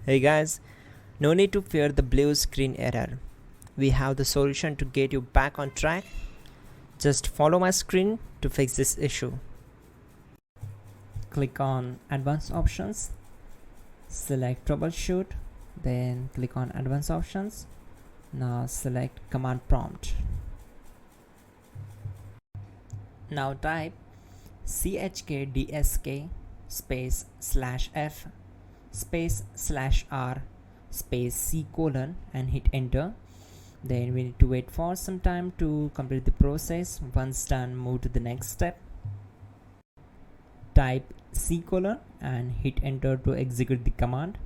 Hey guys, no need to fear the blue screen error. We have the solution to get you back on track. Just follow my screen to fix this issue. Click on Advanced Options, select Troubleshoot, then click on Advanced Options. Now select Command Prompt. Now type chkdsk space /f space /r space c : and hit enter. Then we need to wait for some time to complete the process. Once done, move to the next step. Type c : and hit enter to execute the command.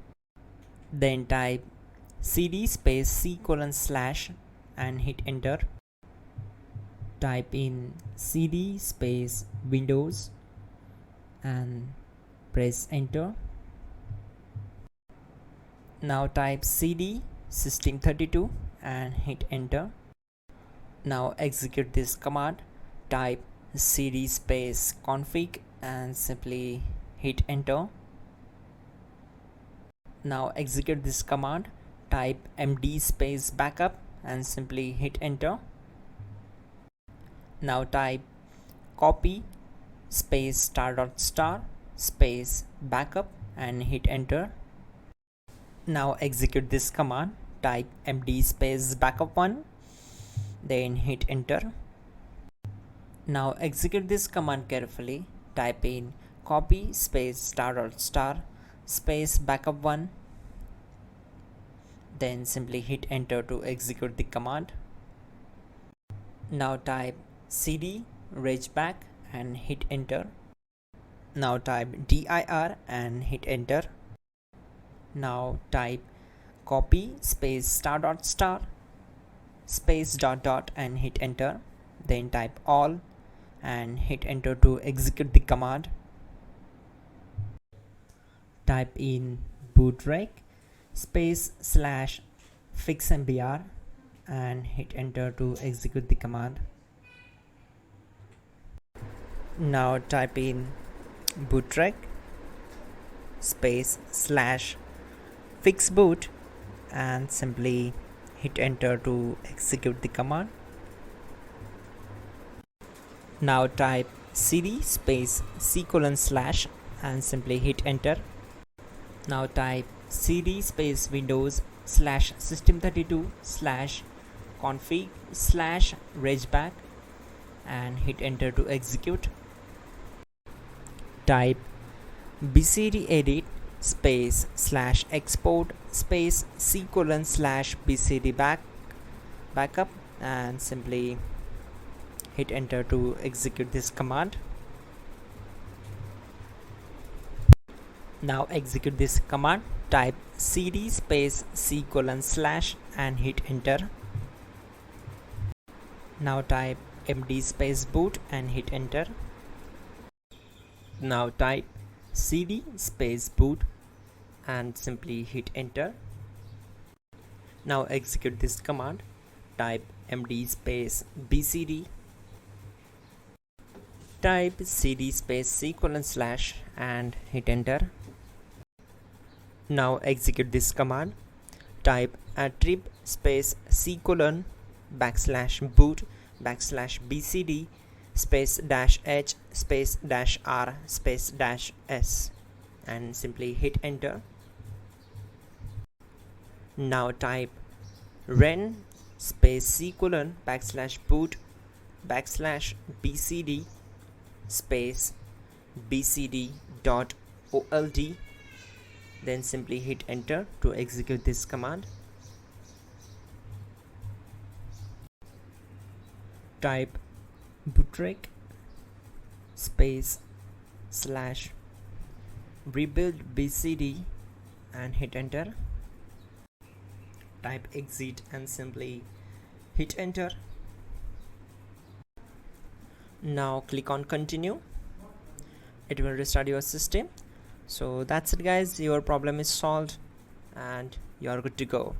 Then type cd space c : / and hit enter. Type in cd space Windows and press enter. Now type cd system32 and hit enter. Now execute this command. Type cd space config and simply hit enter. Now execute this command. Type md space backup and simply hit enter. Now type copy space ** space backup and hit enter. Now execute this command. Type md space backup1, then hit enter. Now execute this command carefully. Type in copy space ** space backup1, then simply hit enter to execute the command. Now type cd regback and hit enter. Now type dir and hit enter. Now type copy space ** space ... and hit enter. Then type all and hit enter to execute the command. Type in bootrec space / fixmbr and hit enter to execute the command. Now type in bootrec space / fixboot and simply hit enter to execute the command. Now type cd space c : / and simply hit enter. Now type cd space Windows / system32 / config / regback and hit enter to execute. Type bcdedit space / export space c : / bcd backup and simply hit enter to execute this command. Now execute this command. Type cd space c : / and hit enter. Now type md space boot and hit enter. Now type cd space boot and simply hit enter. Now execute this command. Type md space bcd. Type cd space c : / and hit enter. Now execute this command. Type attrib space c : /boot /bcd space -h space -r space -s and simply hit enter. Now type ren space c : /boot /bcd space bcd.old, then simply hit enter to execute this command. Type bootrec space / rebuildbcd and hit enter. Type exit and simply hit enter. Now click on continue. It will restart your system. So that's it guys, your problem is solved and you are good to go.